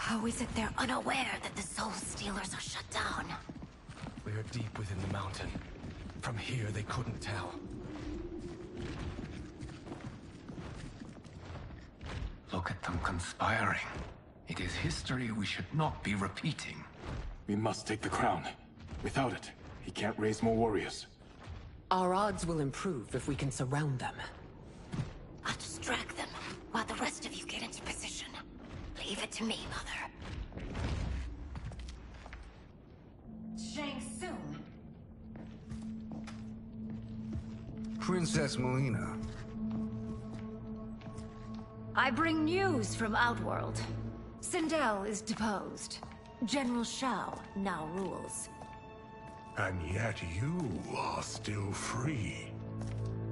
How is it they're unaware that the Soul Stealers are shut down? We are deep within the mountain. From here, they couldn't tell. Look at them conspiring. It is history we should not be repeating. We must take the crown. Without it, he can't raise more warriors. Our odds will improve if we can surround them. I'll distract them, while the rest of you get into position. Leave it to me, Mother. Shang Tsung. Princess Melina. I bring news from Outworld. Sindel is deposed. General Shao now rules. And yet you are still free.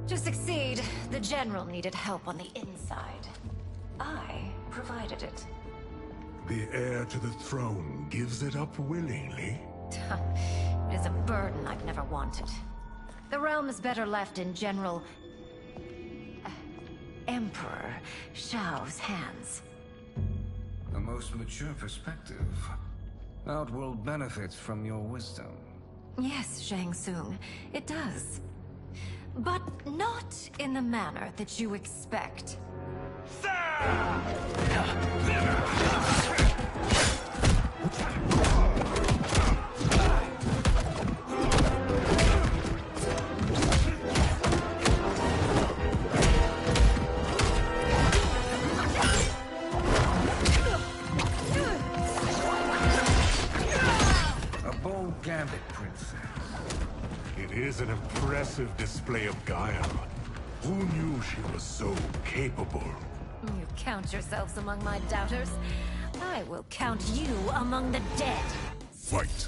To succeed, the General needed help on the inside. I provided it. The heir to the throne gives it up willingly. It is a burden I've never wanted. The realm is better left in General... Emperor Shao's hands. A most mature perspective. Outworld benefits from your wisdom. Yes, Shang Tsung, it does. But not in the manner that you expect. Gambit, Princess. It is an impressive display of guile. Who knew she was so capable? You count yourselves among my doubters. I will count you among the dead. Fight!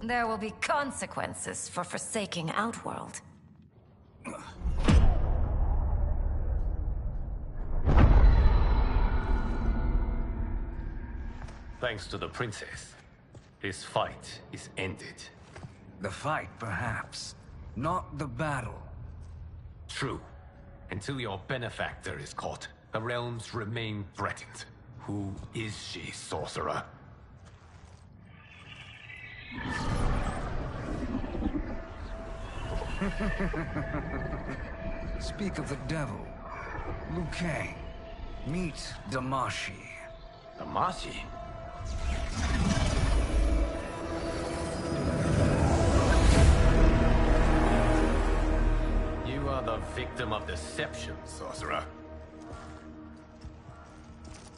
There will be consequences for forsaking Outworld. Thanks to the princess, this fight is ended. The fight, perhaps. Not the battle. True. Until your benefactor is caught, the realms remain threatened. Who is she, sorcerer? Speak of the devil. Liu Kang. Meet Damashi. Damashi? You are the victim of deception, sorcerer.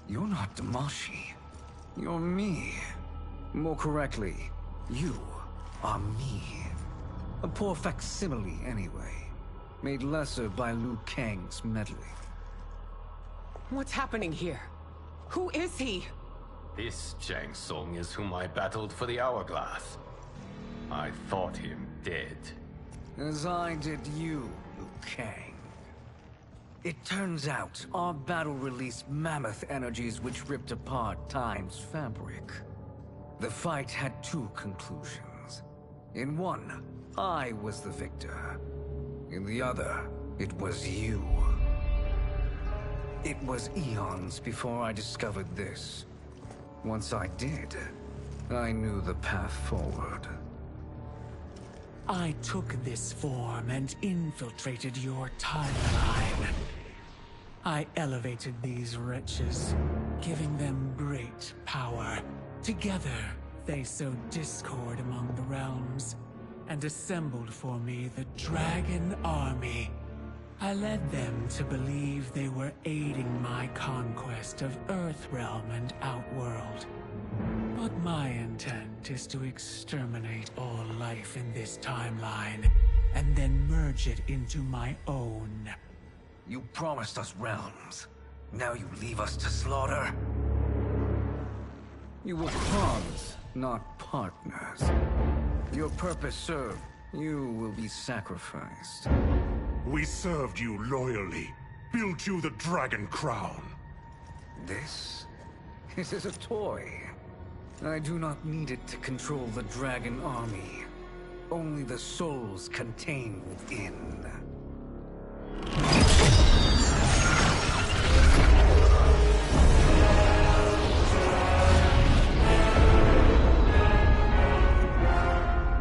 You're not Damashi. You're me. More correctly, you are me. A poor facsimile, anyway. Made lesser by Liu Kang's meddling. What's happening here? Who is he? This Shang Tsung is whom I battled for the Hourglass. I thought him dead. As I did you, Liu Kang. It turns out our battle released mammoth energies which ripped apart Time's fabric. The fight had two conclusions. In one, I was the victor. In the other, it was you. It was eons before I discovered this. Once I did, I knew the path forward. I took this form and infiltrated your timeline. I elevated these wretches, giving them great power. Together, they sowed discord among the realms, and assembled for me the Dragon Army. I led them to believe they were aiding my conquest of Earthrealm and Outworld. But my intent is to exterminate all life in this timeline, and then merge it into my own. You promised us realms. Now you leave us to slaughter? You were pawns, not partners. Your purpose served. You will be sacrificed. We served you loyally, built you the Dragon Crown. This is a toy. I do not need it to control the Dragon Army. Only the souls contained within.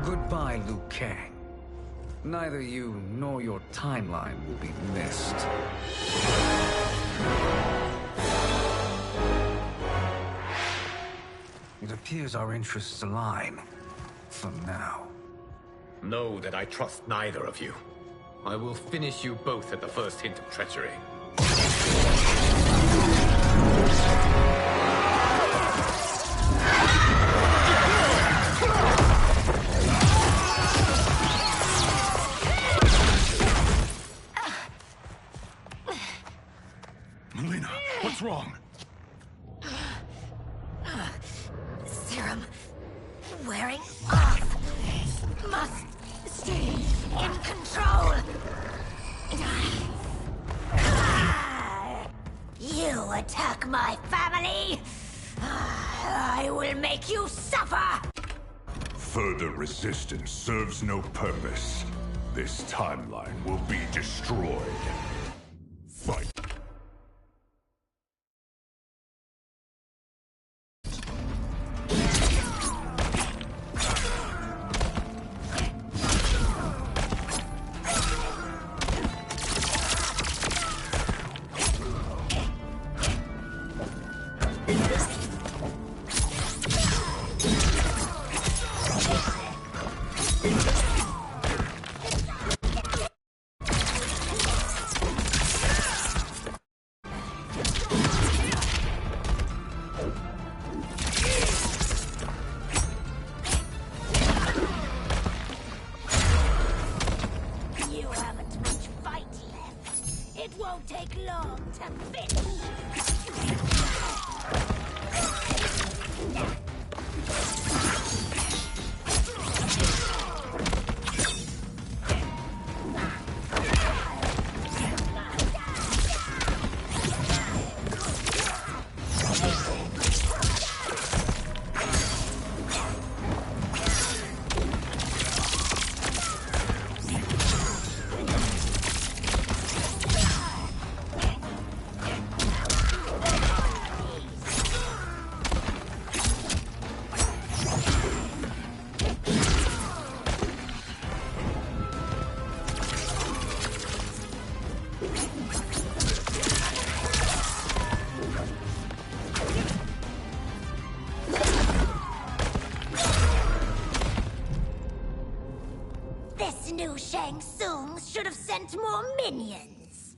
Goodbye, Liu Kang. Neither you nor your timeline will be missed. It appears our interests align. For now. Know that I trust neither of you. I will finish you both at the first hint of treachery. Mileena, what's wrong? Serum wearing off. Must stay in control. You attack my family. I will make you suffer. Further resistance serves no purpose. This timeline will be destroyed. Fight. New Shang Tsung should have sent more minions.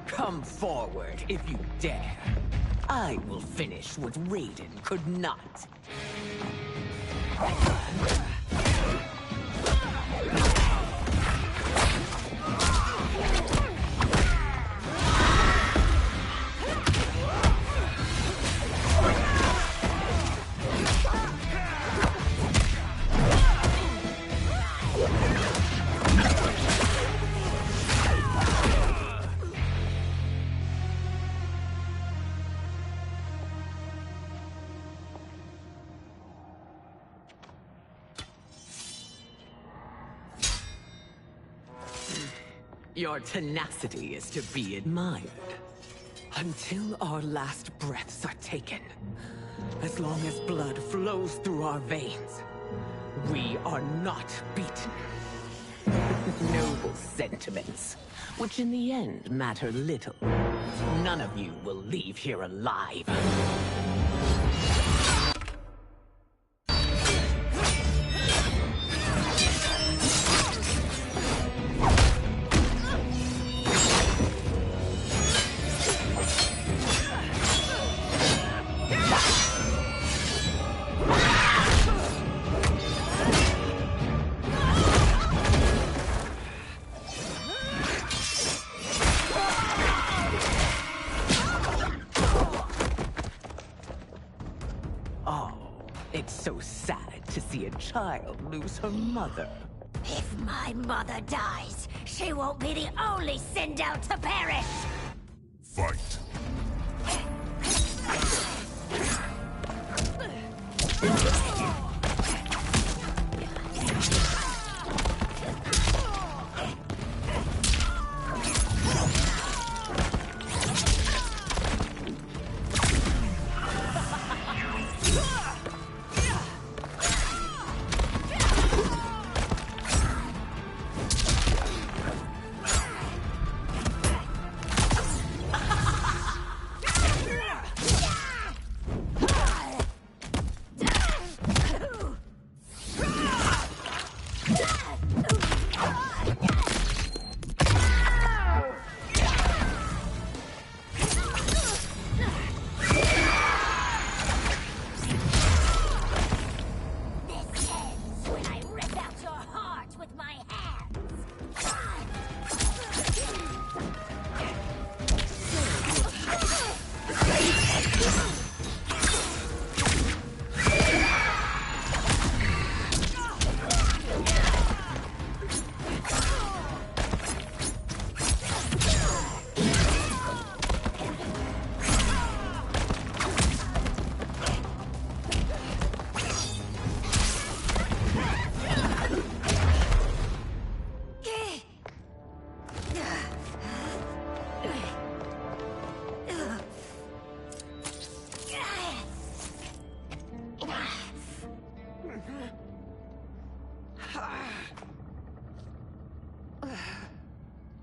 Come forward if you dare. I will finish what Raiden could not. Your tenacity is to be admired. Until our last breaths are taken, as long as blood flows through our veins, we are not beaten. Noble sentiments, which in the end matter little. None of you will leave here alive. It's so sad to see a child lose her mother. If my mother dies, she won't be the only Sindel to perish! Fight.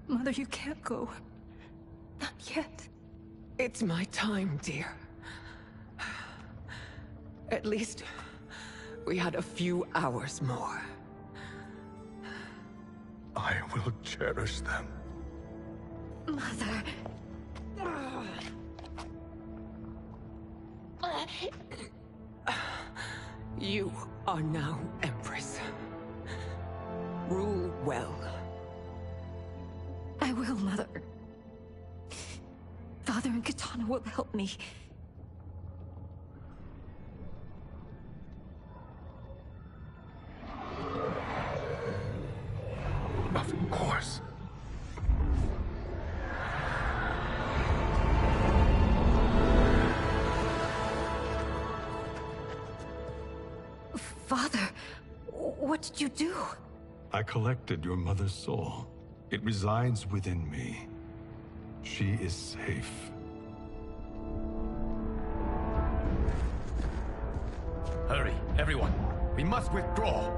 Mother, you can't go. Not yet. It's my time, dear. At least, we had a few hours more. I will cherish them. Mother... You are now Empress. Rule well. I will, Mother. Father and Kitana will help me. Of course. Father, what did you do? I collected your mother's soul. It resides within me. She is safe. Hurry, everyone. We must withdraw.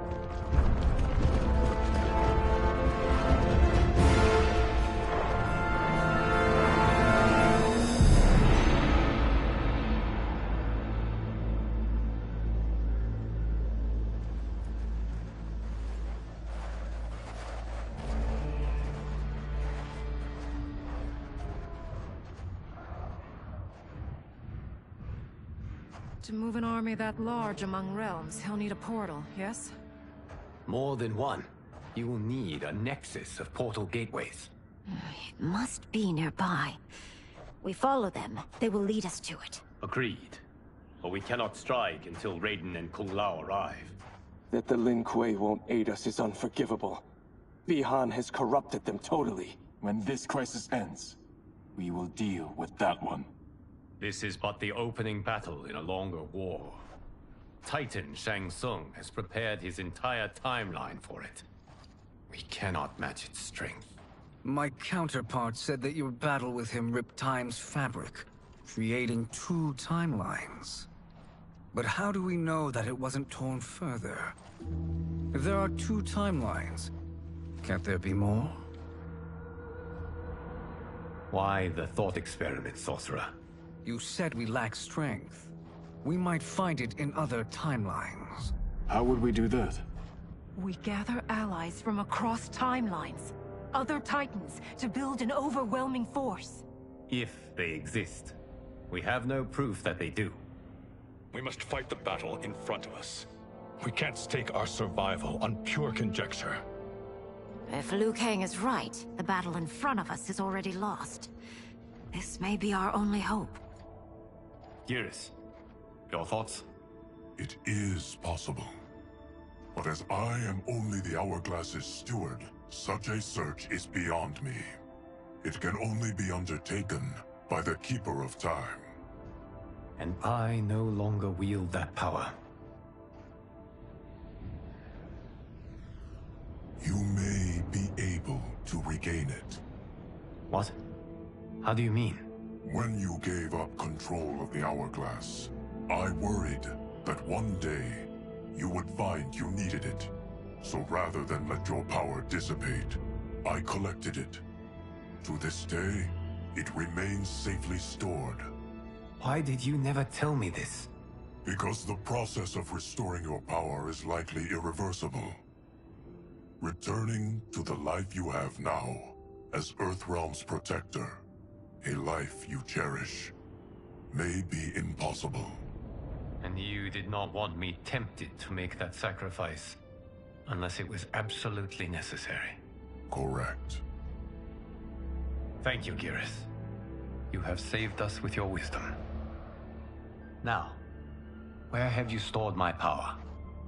To move an army that large among realms, he'll need a portal, yes? More than one. You will need a nexus of portal gateways. It must be nearby. We follow them, they will lead us to it. Agreed. But we cannot strike until Raiden and Kung Lao arrive. That the Lin Kuei won't aid us is unforgivable. Bi-Han has corrupted them totally. When this crisis ends, we will deal with that one. This is but the opening battle in a longer war. Titan Shang Tsung has prepared his entire timeline for it. We cannot match its strength. My counterpart said that your battle with him ripped time's fabric, creating two timelines. But how do we know that it wasn't torn further? If there are two timelines, can't there be more? Why the thought experiment, Sorcerer? You said we lack strength. We might find it in other timelines. How would we do that? We gather allies from across timelines, other Titans, to build an overwhelming force. If they exist. We have no proof that they do. We must fight the battle in front of us. We can't stake our survival on pure conjecture. If Liu Kang is right, the battle in front of us is already lost. This may be our only hope. Geras, your thoughts? It is possible. But as I am only the Hourglass's steward, such a search is beyond me. It can only be undertaken by the Keeper of Time. And I no longer wield that power. You may be able to regain it. What? How do you mean? When you gave up control of the Hourglass, I worried that one day you would find you needed it. So rather than let your power dissipate, I collected it. To this day, it remains safely stored. Why did you never tell me this? Because the process of restoring your power is likely irreversible. Returning to the life you have now, as Earthrealm's protector, a life you cherish, may be impossible. And you did not want me tempted to make that sacrifice, unless it was absolutely necessary. Correct. Thank you, Geras. You have saved us with your wisdom. Now, where have you stored my power?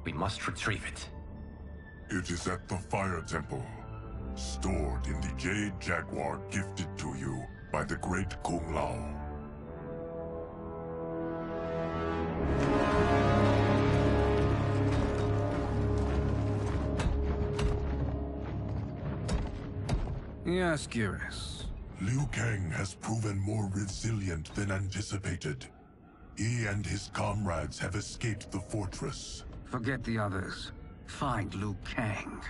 We must retrieve it. It is at the Fire Temple, stored in the Jade Jaguar gifted to you by the great Kung Lao. Yes, Geras. Liu Kang has proven more resilient than anticipated. He and his comrades have escaped the fortress. Forget the others. Find Liu Kang.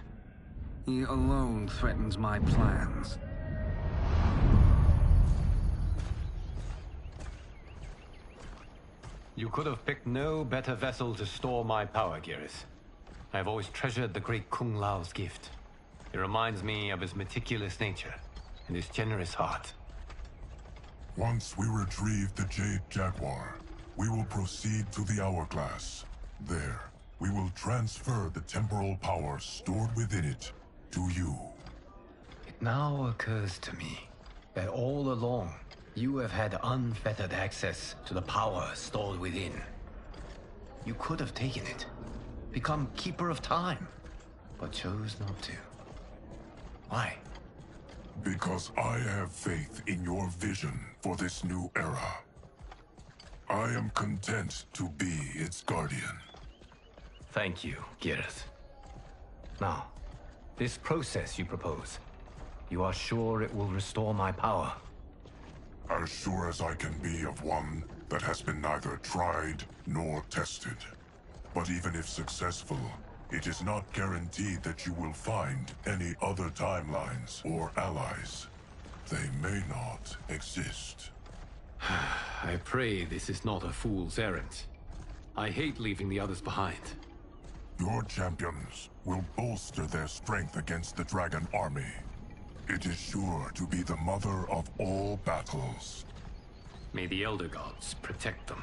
He alone threatens my plans. You could have picked no better vessel to store my power, Geras. I have always treasured the great Kung Lao's gift. It reminds me of his meticulous nature and his generous heart. Once we retrieve the Jade Jaguar, we will proceed to the Hourglass. There, we will transfer the temporal power stored within it to you. It now occurs to me that all along, you have had unfettered access to the power stored within. You could have taken it, become Keeper of Time, but chose not to. Why? Because I have faith in your vision for this new era. I am content to be its guardian. Thank you, Geras. Now, this process you propose, you are sure it will restore my power? As sure as I can be of one that has been neither tried nor tested. But even if successful, it is not guaranteed that you will find any other timelines or allies. They may not exist. I pray this is not a fool's errand. I hate leaving the others behind. Your champions will bolster their strength against the Dragon Army. It is sure to be the mother of all battles. May the Elder Gods protect them.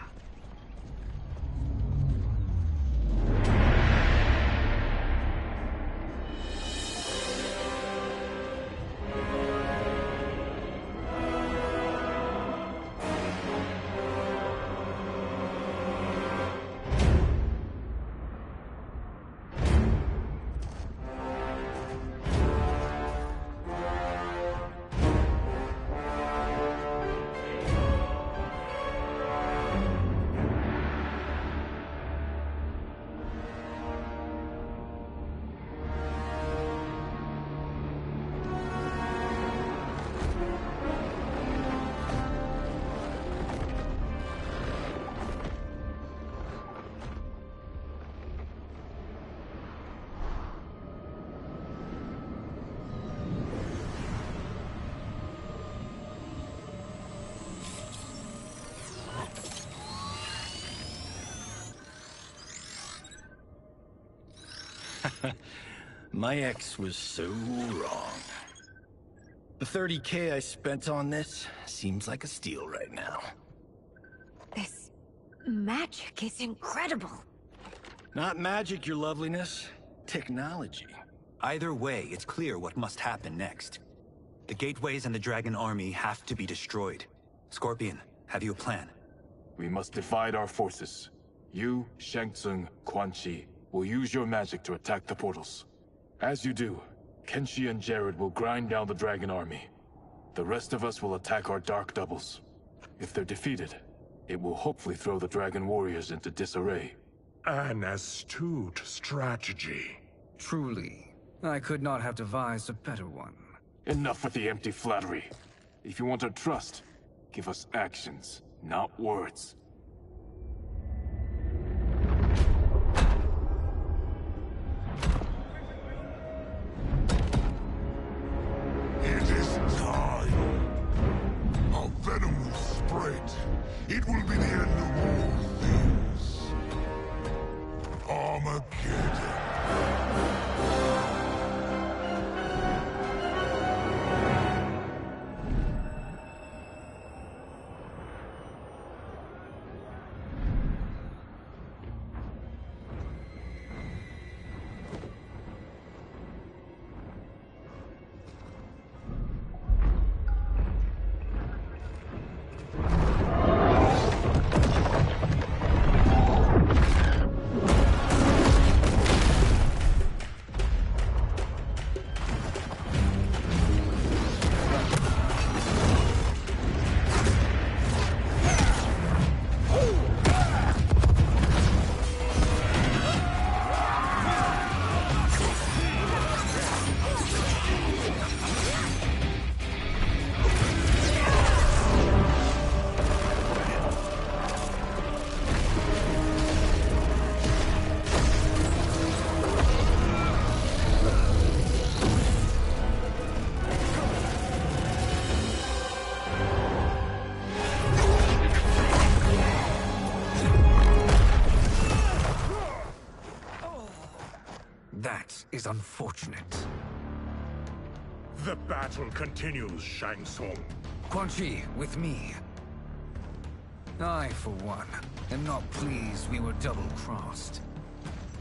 My ex was so wrong. The 30K I spent on this seems like a steal right now. This magic is incredible. Not magic, your loveliness. Technology. Either way, it's clear what must happen next. The gateways and the Dragon Army have to be destroyed. Scorpion, have you a plan? We must divide our forces. You, Shang Tsung, Quan Chi, will use your magic to attack the portals. As you do, Kenshi and Jared will grind down the Dragon Army. The rest of us will attack our Dark Doubles. If they're defeated, it will hopefully throw the Dragon Warriors into disarray. An astute strategy. Truly, I could not have devised a better one. Enough with the empty flattery. If you want our trust, give us actions, not words. It is time. Our venom will spread. It will be the end of all things. Armageddon. That is unfortunate. The battle continues, Shang Tsung. Quan Chi, with me. I, for one, am not pleased we were double-crossed.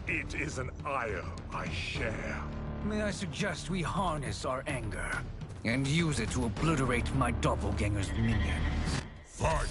It is an ire I share. May I suggest we harness our anger and use it to obliterate my doppelganger's minions? Fight!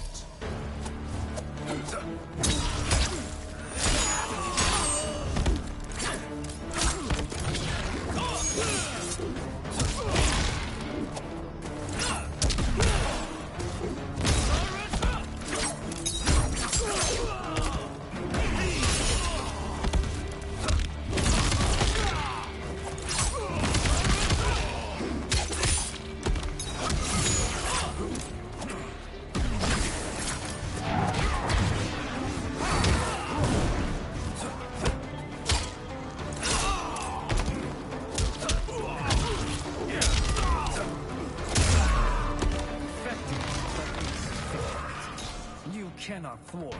Cannot thwart.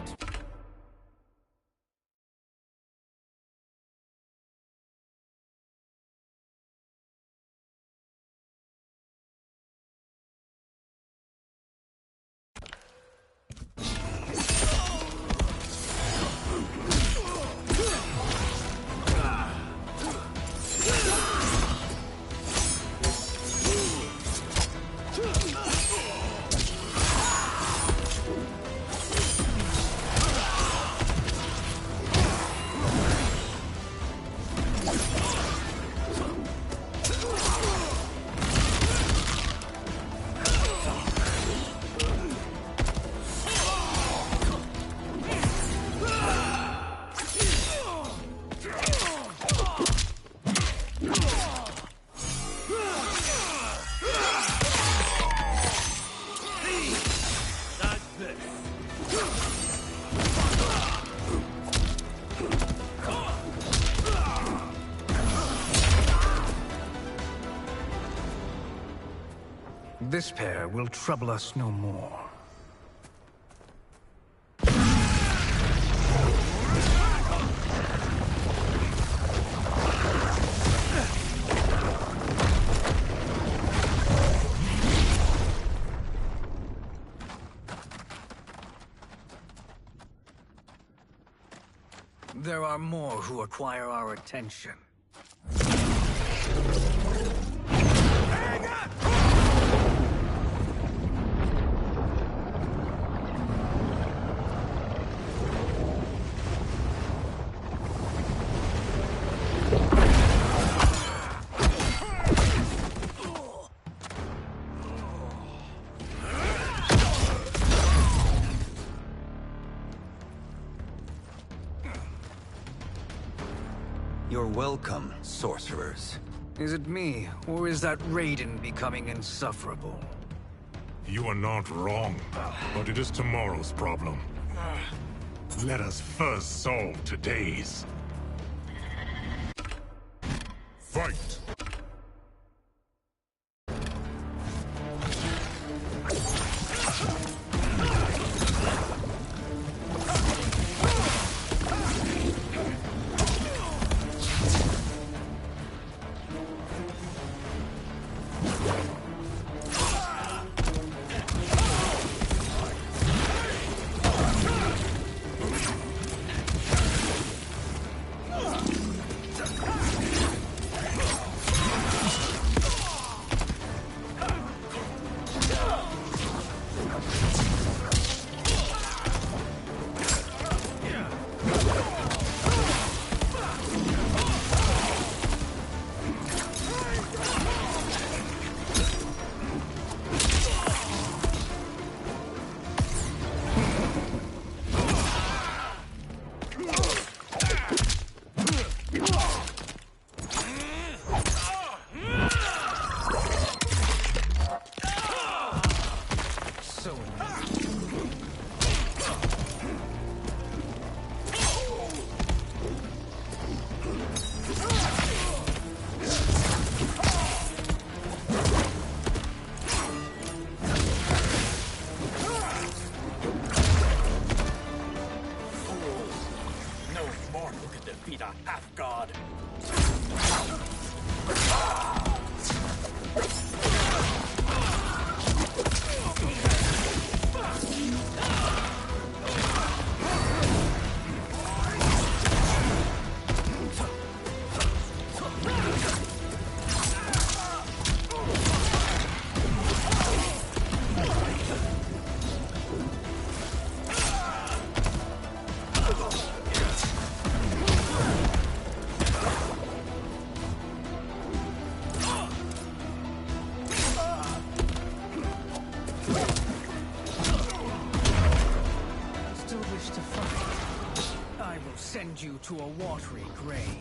This pair will trouble us no more. There are more who require our attention. You're welcome, sorcerers. Is it me, or is that Raiden becoming insufferable? You are not wrong, but it is tomorrow's problem. Let us first solve today's. Fight! Send you to a watery grave.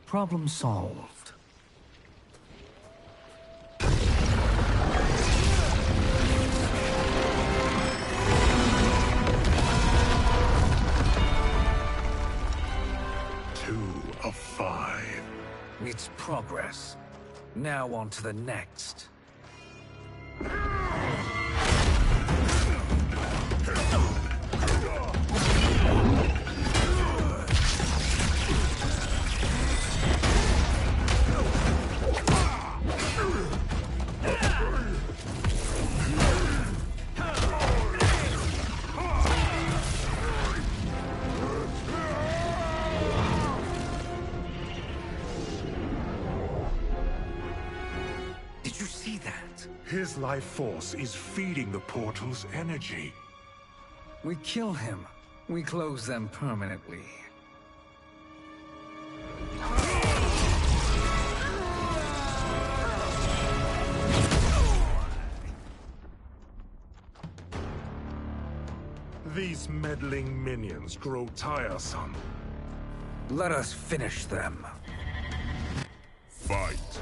Problem solved. Two of 5. It's progress. Now on to the next. His life force is feeding the portal's energy. We kill him, We close them permanently. These meddling minions grow tiresome. Let us finish them. Fight.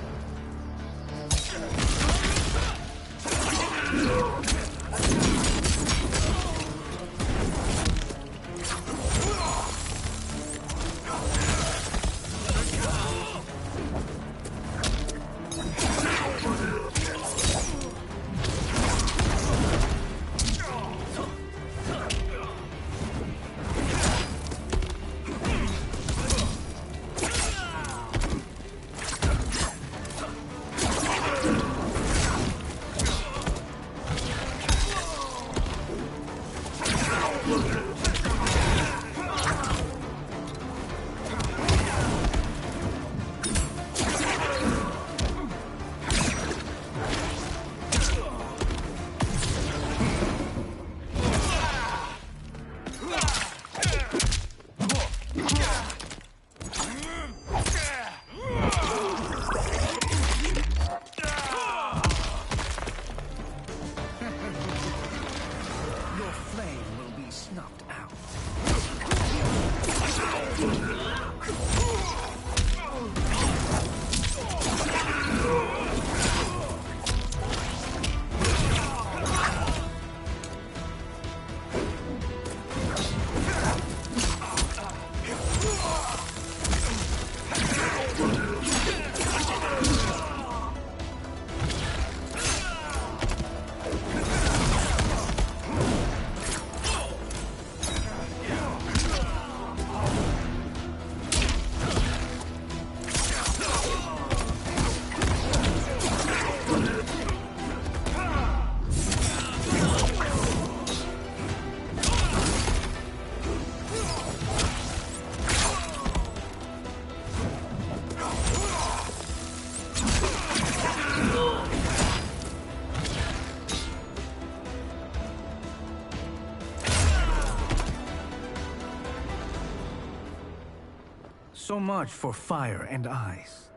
So much for fire and ice.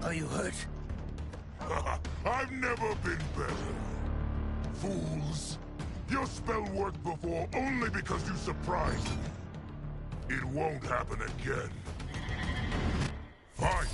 Are you hurt? I've never been better. Fools. Your spell worked before only because you surprised me. It won't happen again. Fight!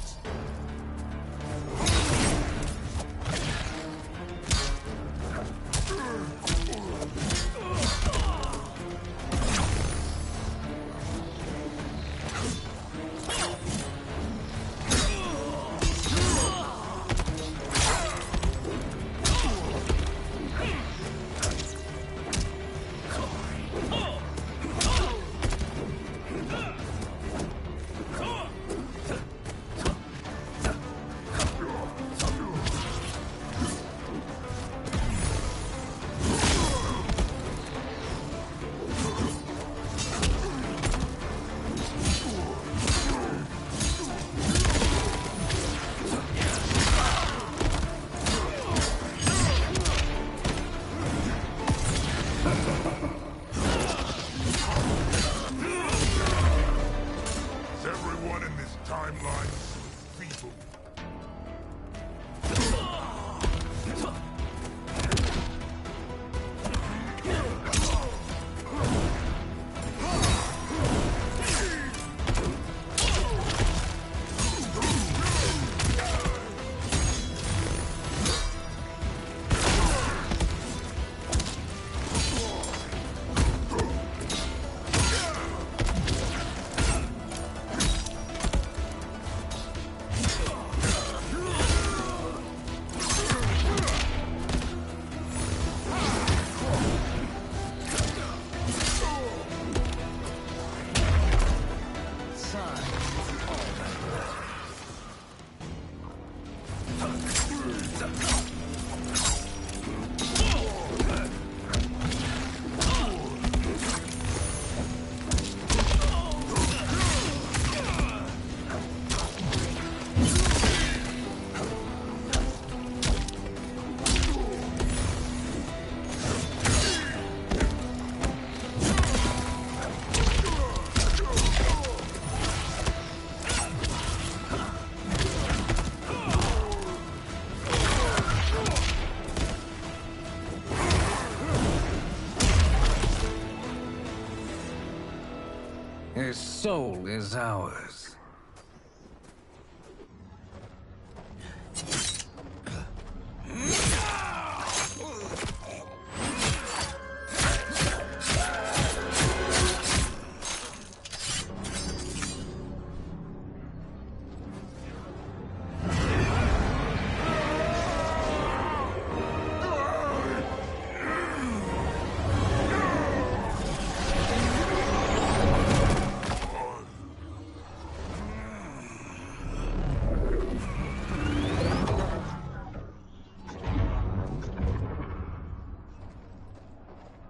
His soul is ours.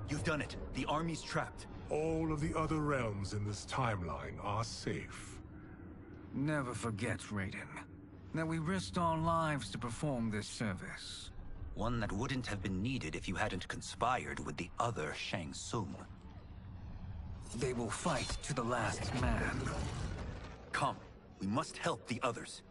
You've done it. The army's trapped. All of the other realms in this timeline are safe. Never forget, Raiden, that we risked our lives to perform this service. One that wouldn't have been needed if you hadn't conspired with the other Shang Tsung. They will fight to the last man. Come, we must help the others.